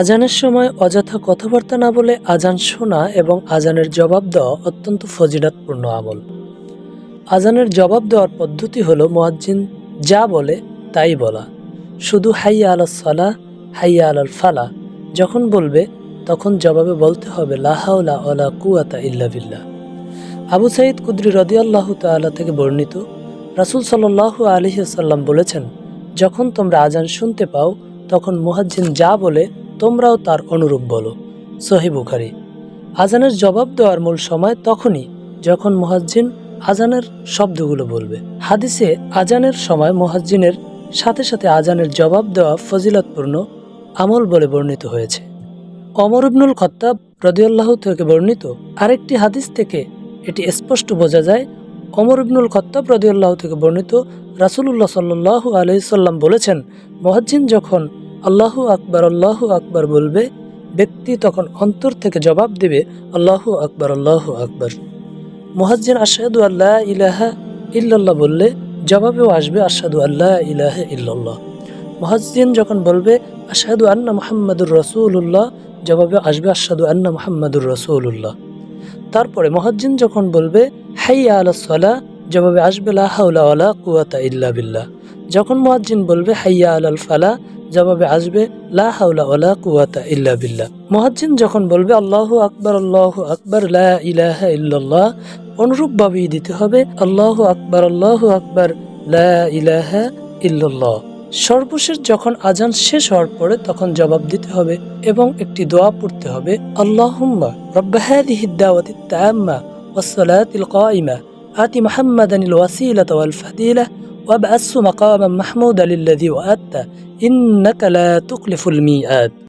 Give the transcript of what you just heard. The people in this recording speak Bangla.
আজানের সময় অযথা কথাবার্তা না বলে আজান শোনা এবং আজানের জবাব দেওয়া অত্যন্ত ফজিলতপূর্ণ আমল। আজানের জবাব দেওয়ার পদ্ধতি হলো মুয়াজ্জিন যা বলে তাই বলা। শুধু হাইয়া আলাস সালাহ, হাইয়া আলাল ফালাহ যখন বলবে তখন জবাবে বলতে হবে লা হাওলা ওয়ালা কুওয়াতা ইল্লা বিল্লাহ। আবু সাঈদ কুদরি রাদিয়াল্লাহু তাআলা থেকে বর্ণিত, রাসূল সাল্লাল্লাহু আলাইহি ওয়াসাল্লাম বলেছেন, যখন তোমরা আজান শুনতে পাও তখন মুয়াজ্জিন যা বলে তোমরাও তার অনুরূপ বলো। সহিহ বুখারী। আজানের জবাব দেওয়ার মূল সময় তখনই যখন মুয়াজ্জিন আজানের শব্দগুলো বলবে। হাদিসে আজানের সময় মুয়াজ্জিনের সাথে সাথে আজানের জবাব দেওয়া ফজিলতপূর্ণ আমল বলে বর্ণিত হয়েছে। ওমর ইবনুল খাত্তাব রাদিয়াল্লাহু থেকে বর্ণিত আরেকটি হাদিস থেকে এটি স্পষ্ট বোঝা যায়। ওমর ইবনুল খাত্তাব রাদিয়াল্লাহু থেকে বর্ণিত, রাসূলুল্লাহ সাল্লাল্লাহু আলাইহি সাল্লাম বলেছেন, মুয়াজ্জিন যখন আল্লাহু আকবার বলবে, ব্যক্তি তখন অন্তর থেকে জবাব দেবে আল্লাহু আকবার আল্লাহু আকবার। মুয়াজ্জিন আশহাদু আল্লা ইলাহা ইল্লাল্লাহ বললে জবাবেও আসবে আশহাদু আল্লা ইলাহা ইল্লাল্লাহ। মুয়াজ্জিন যখন বলবে আশহাদু আন্না মুহাম্মাদুর রাসূলুল্লাহ, জবাবে আসবে আশহাদু আন্না মুহাম্মাদুর রাসূলুল্লাহ। তারপরে মুয়াজ্জিন যখন বলবে হাইয়া আলাস সালাহ, জবাবে আসবে লা হাওলা ওয়ালা কুওয়াতা ইল্লা বিল্লাহ। যখন মুয়াজ্জিন বলবে হাইয়া আলাল ফালাহ, জবাবে আসবে লা হাওলা ওয়ালা কুওয়াতা ইল্লা বিল্লাহ। মুয়াজ্জিন যখন বলবে আল্লাহু আকবার লা ইলাহা ইল্লাল্লাহ, অনুরূপভাবেই দিতে হবে আল্লাহু আকবার লা ইলাহা ইল্লাল্লাহ। সর্বশেষ যখন আজান শেষ হওয়ার পরে তখন জবাব দিতে হবে এবং একটি দোয়া পড়তে হবে, আল্লাহুম্মা রাব্বা হাযিহিদ দাওয়াতিত তাম্মা ওয়াস সালাতিল কায়িমা আতি মুহাম্মাদানিল ওয়াসিলাতা ওয়াল ফাদিলাহ ওয়াবআসহু মাকামান মাহমুদাল লাযী ওয়া'আদতা ইন্নাকা লা তুখলিফুল মিআদ।